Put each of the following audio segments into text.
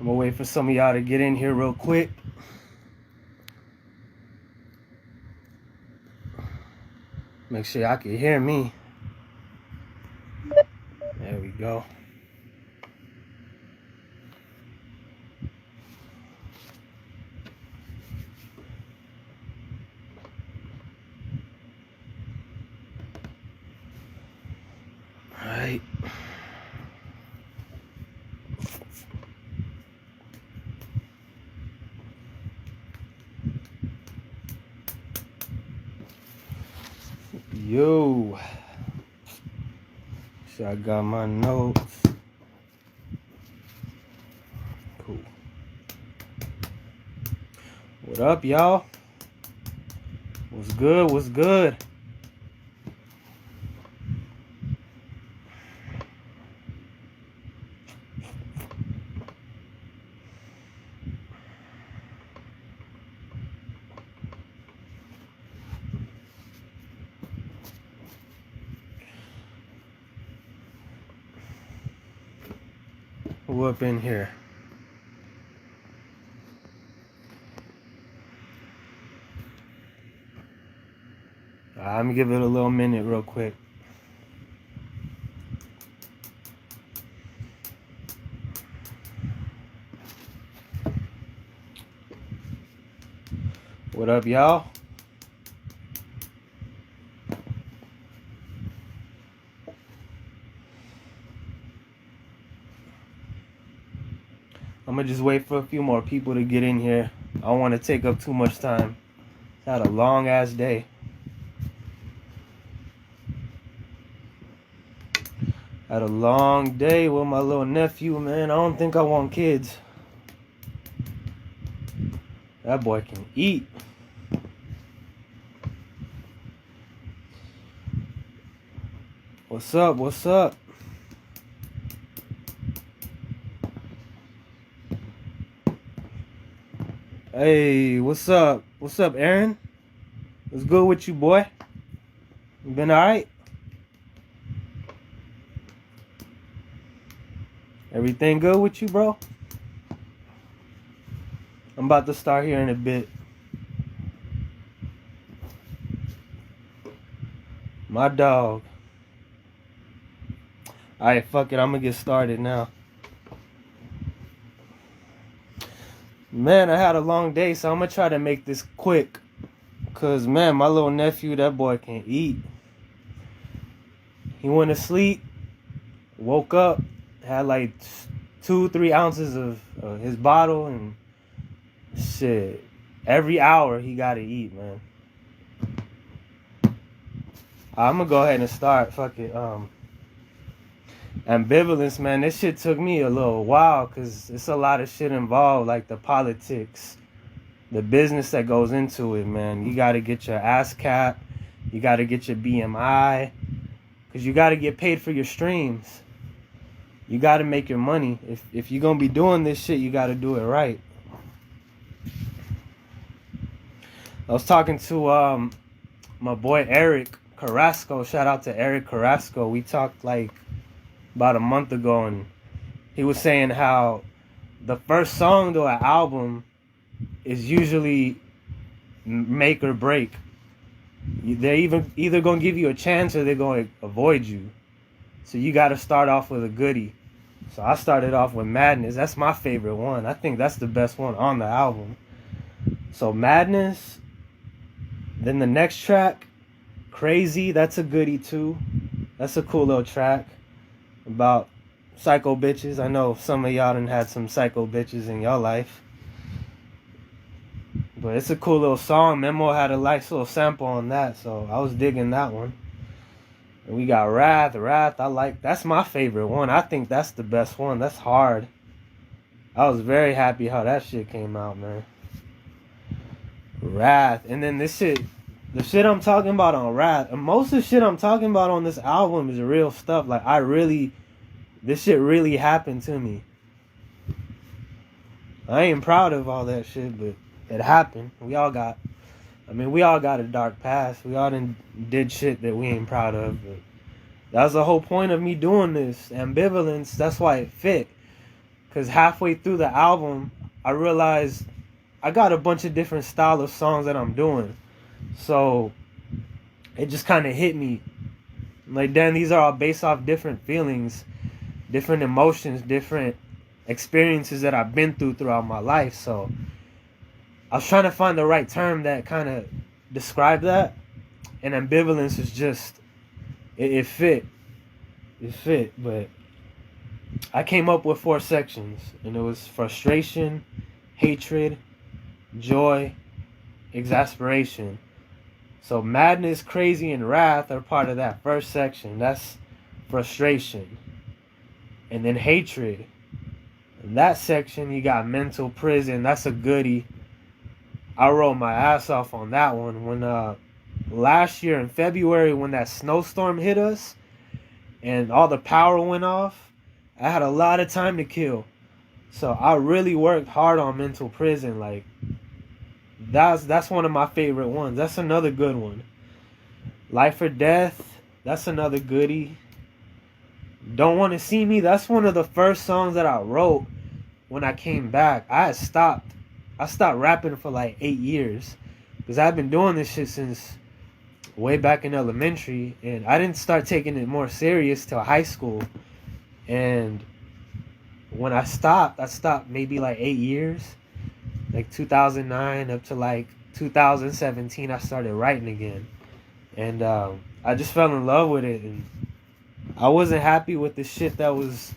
I'm gonna wait for some of y'all to get in here real quick. Make sure y'all can hear me. There we go. All right. Yo. So I got my notes. Cool. What up, y'all? What's good? What's good? Who up in here? Let me give it a little minute real quick. What up, y'all? I'm gonna just wait for a few more people to get in here. I don't want to take up too much time. Had a long ass day. Had a long day with my little nephew, man. I don't think I want kids. That boy can eat. What's up? What's up? Hey, what's up? What's up, Aaron? What's good with you, boy? You been alright? Everything good with you, bro? I'm about to start here in a bit. My dog. Alright, fuck it. I'm gonna get started now. Man, I had a long day, so I'm gonna try to make this quick. Cause, man, my little nephew, that boy can eat. He went to sleep, woke up, had like 2-3 ounces of his bottle, and shit, every hour he gotta eat, man. I'm gonna go ahead and start. Fuck it. Ambivalence, man. This shit took me a little while because it's a lot of shit involved, like the politics, the business that goes into it, man. You gotta get your ASCAP, you gotta get your BMI, because you gotta get paid for your streams. You gotta make your money. If you're gonna be doing this shit, you gotta do it right. I was talking to my boy Eric Carrasco. Shout out to Eric Carrasco. We talked like about a month ago, and he was saying how the first song to an album is usually make or break. They're either gonna give you a chance or they're gonna avoid you. So you gotta start off with a goodie. So I started off with Madness. That's my favorite one. I think that's the best one on the album. So Madness. Then the next track, Crazy. That's a goodie too. That's a cool little track about psycho bitches. I know some of y'all done had some psycho bitches in your life. But it's a cool little song. Memo had a nice little sample on that, so I was digging that one. And we got Wrath. That's my favorite one. I think that's the best one. That's hard. I was very happy how that shit came out, man. Wrath. And then the shit I'm talking about on Wrath, and most of the shit I'm talking about on this album is real stuff. Like, this shit really happened to me. I ain't proud of all that shit, but it happened. We all got a dark past. We all did shit that we ain't proud of, but that was the whole point of me doing this. Ambivalence, that's why it fit. Because halfway through the album, I realized I got a bunch of different style of songs that I'm doing. So it just kind of hit me. Like, then these are all based off different feelings, different emotions, different experiences that I've been throughout my life. So I was trying to find the right term that kind of described that. And ambivalence is just, it fit. It fit. But I came up with 4 sections. And it was frustration, hatred, joy, exasperation. So madness, crazy, and wrath are part of that first section. That's frustration. And then hatred. In that section, you got mental prison. That's a goodie. I wrote my ass off on that one. When last year in February, when that snowstorm hit us and all the power went off, I had a lot of time to kill. So I really worked hard on mental prison. Like, that's one of my favorite ones. That's another good one. Life or Death, that's another goodie. Don't Want to See Me, that's one of the first songs that I wrote when I came back. I stopped rapping for like 8 years because I've been doing this shit since way back in elementary, and I didn't start taking it more serious till high school. And when I stopped maybe like 8 years. Like 2009 up to like 2017, I started writing again. And I just fell in love with it. And I wasn't happy with the shit that was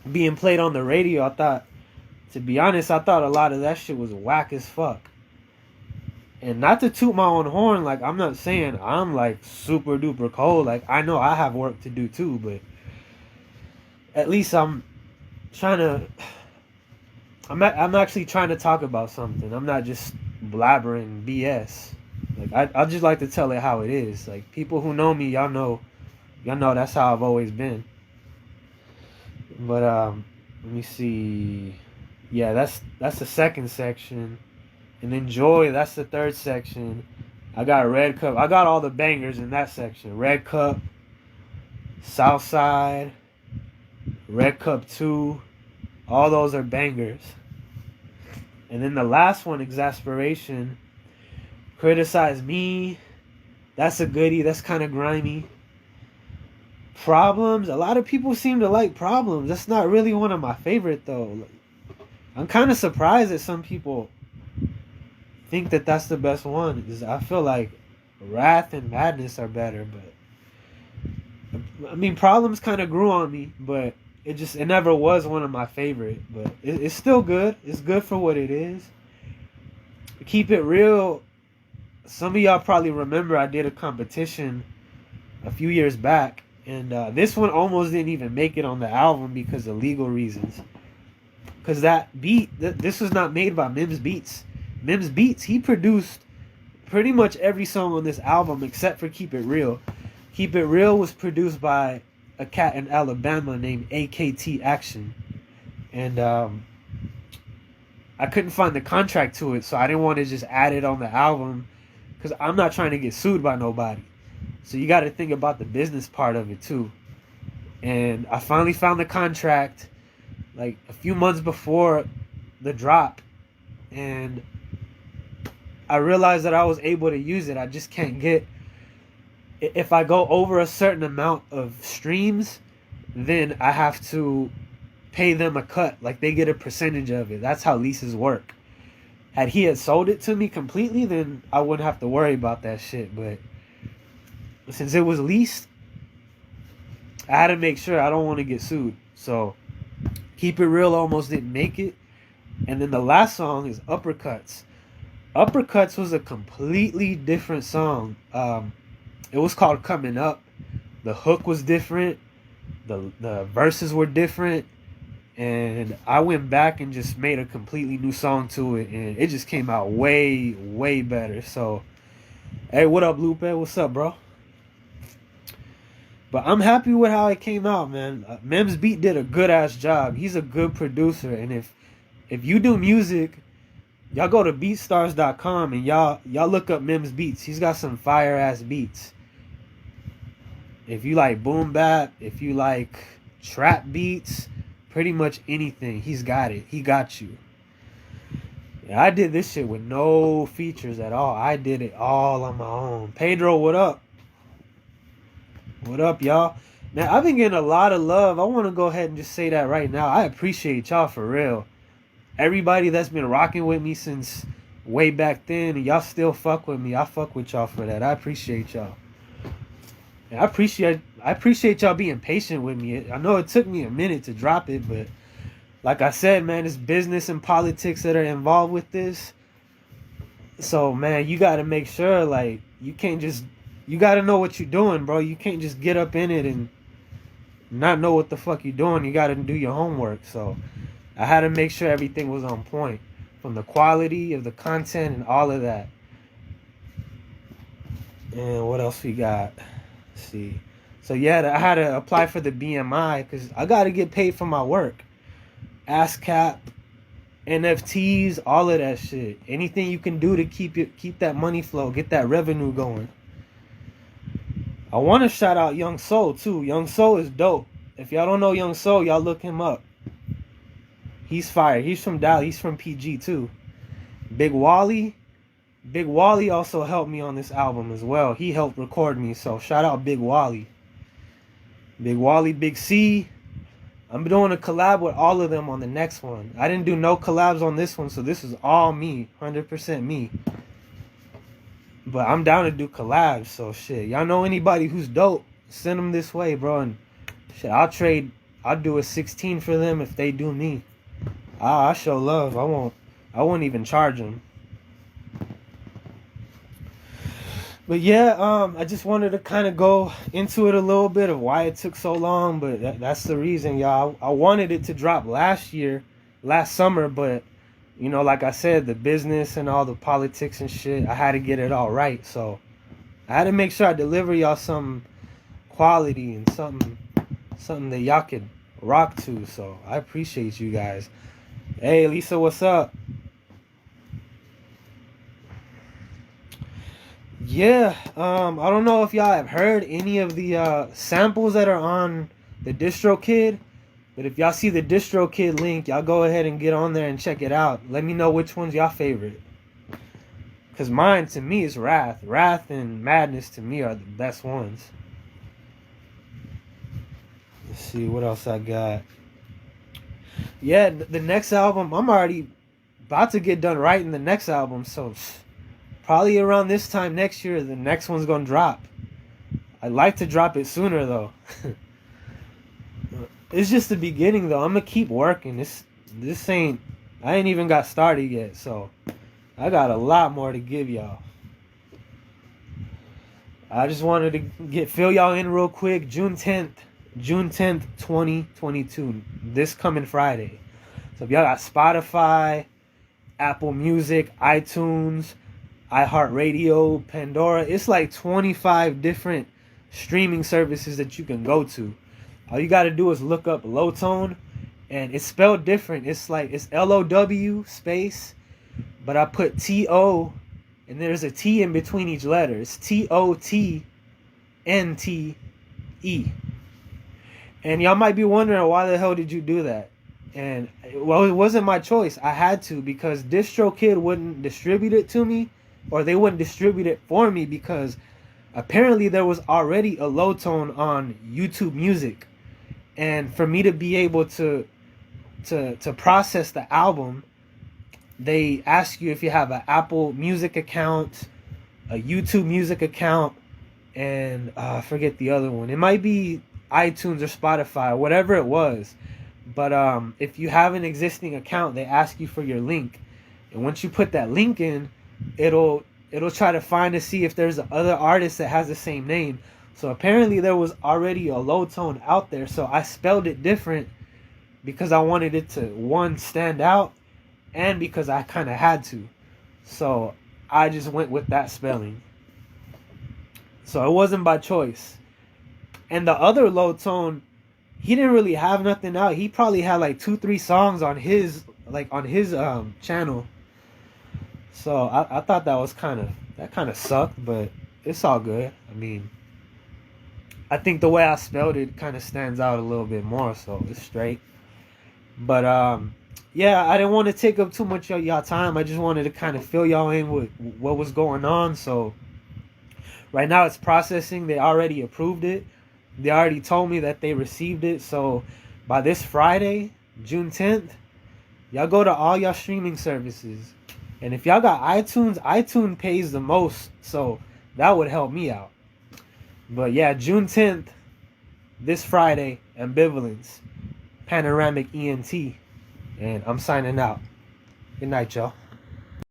being played on the radio. To be honest, I thought a lot of that shit was whack as fuck. And not to toot my own horn, like, I'm not saying I'm like super duper cold. Like, I know I have work to do too, but at least I'm actually trying to talk about something. I'm not just blabbering BS. Like, I just like to tell it how it is. Like, people who know me, y'all know that's how I've always been. But let me see. Yeah, that's the second section. And then Joy, that's the third section. I got Red Cup. I got all the bangers in that section. Red Cup, Southside, Red Cup 2. All those are bangers. And then the last one, Exasperation, Criticize Me. That's a goodie. That's kind of grimy. Problems. A lot of people seem to like Problems. That's not really one of my favorite though. I'm kind of surprised that some people think that that's the best one. Because I feel like Wrath and Madness are better. But I mean, Problems kind of grew on me, but it never was one of my favorite, but it's still good. It's good for what it is. Keep It Real. Some of y'all probably remember I did a competition a few years back, and this one almost didn't even make it on the album because of legal reasons. Because that beat, this was not made by Mims Beats. Mims Beats, he produced pretty much every song on this album except for Keep It Real. Keep It Real was produced by a cat in Alabama named AKT Action. And I couldn't find the contract to it, so I didn't want to just add it on the album because I'm not trying to get sued by nobody. So you got to think about the business part of it too. And I finally found the contract like a few months before the drop, and I realized that I was able to use it. I just can't get, if I go over a certain amount of streams, then I have to pay them a cut. Like, they get a percentage of it. That's how leases work. Had he sold it to me completely, then I wouldn't have to worry about that shit. But since it was leased, I had to make sure I don't want to get sued. So Keep It Real almost didn't make it. And then the last song is Uppercuts. Uppercuts was a completely different song. It was called Coming Up. The hook was different. The verses were different. And I went back and just made a completely new song to it. And it just came out way, way better. So, hey, what up, Lupe? What's up, bro? But I'm happy with how it came out, man. Mims Beat did a good-ass job. He's a good producer. And if you do music, y'all go to beatstars.com and y'all look up Mims Beats. He's got some fire-ass beats. If you like boom bap, if you like trap beats, pretty much anything, he's got it. He got you. Yeah, I did this shit with no features at all. I did it all on my own. Pedro, what up? What up, y'all? Now, I've been getting a lot of love. I want to go ahead and just say that right now. I appreciate y'all for real. Everybody that's been rocking with me since way back then, and y'all still fuck with me. I fuck with y'all for that. I appreciate y'all. And I appreciate y'all being patient with me. I know it took me a minute to drop it, but like I said, man, it's business and politics that are involved with this. So, man, you got to make sure, like, you got to know what you're doing, bro. You can't just get up in it and not know what the fuck you're doing. You got to do your homework. So, I had to make sure everything was on point, from the quality of the content and all of that. And what else we got? Let's see. So, yeah, I had to apply for the BMI because I got to get paid for my work. ASCAP, NFTs, all of that shit. Anything you can do to keep that money flow, get that revenue going. I want to shout out Young Soul too. Young Soul is dope. If y'all don't know Young Soul, y'all look him up. He's fire. He's from Dallas. He's from PG too. Big Wally also helped me on this album as well. He helped record me, so shout out Big Wally. Big Wally, Big C. I'm doing a collab with all of them on the next one. I didn't do no collabs on this one, so this is all me. 100% me. But I'm down to do collabs, so shit. Y'all know anybody who's dope, send them this way, bro. And shit, I'll do a 16 for them if they do me. I'll show love. I won't even charge them. But yeah, I just wanted to kind of go into it a little bit of why it took so long, but that's the reason, y'all. I wanted it to drop last summer, but, you know, like I said, the business and all the politics and shit, I had to get it all right, so I had to make sure I deliver y'all some quality and something that y'all could rock to, so I appreciate you guys. Hey, Lisa, what's up? Yeah, I don't know if y'all have heard any of the samples that are on the DistroKid, but if y'all see the DistroKid link, y'all go ahead and get on there and check it out. Let me know which one's y'all favorite. Because mine, to me, is Wrath. Wrath and Madness, to me, are the best ones. Let's see, what else I got? Yeah, the next album, I'm already about to get done writing the next album, so probably around this time next year, the next one's gonna drop. I'd like to drop it sooner, though. It's just the beginning, though. I'm gonna keep working. I ain't even got started yet, so I got a lot more to give y'all. I just wanted to fill y'all in real quick. June 10th, 2022, this coming Friday. So if y'all got Spotify, Apple Music, iTunes, iHeartRadio, Pandora, it's like 25 different streaming services that you can go to. All you got to do is look up Low Tone, and it's spelled different. It's LOW space, but I put TO, and there's a T in between each letter. It's TOTNTE. And y'all might be wondering, why the hell did you do that? And, well, it wasn't my choice. I had to, because DistroKid wouldn't distribute it to me, or they wouldn't distribute it for me, because apparently there was already a Low Tone on YouTube Music. And for me to be able to process the album, they ask you if you have an Apple Music account, a YouTube Music account, and I forget the other one. It might be iTunes or Spotify, whatever it was. But if you have an existing account, they ask you for your link. And once you put that link in, it'll try to find to see if there's other artist that has the same name. So apparently there was already a Low Tone out there. So I spelled it different because I wanted it to, one, stand out, and because I kind of had to. So I just went with that spelling. So it wasn't by choice. And the other Low Tone, he didn't really have nothing out. He probably had like 2-3 songs on his channel. So I thought that kind of sucked, but it's all good. I mean, I think the way I spelled it kind of stands out a little bit more, so it's straight. But yeah, I didn't want to take up too much of y'all time. I just wanted to kind of fill y'all in with what was going on. So right now it's processing. They already approved it. They already told me that they received it. So by this Friday, June 10th, y'all go to all y'all streaming services. And if y'all got iTunes, iTunes pays the most. So that would help me out. But yeah, June 10th, this Friday, Ambivalence, Panoramic ENT. And I'm signing out. Good night, y'all.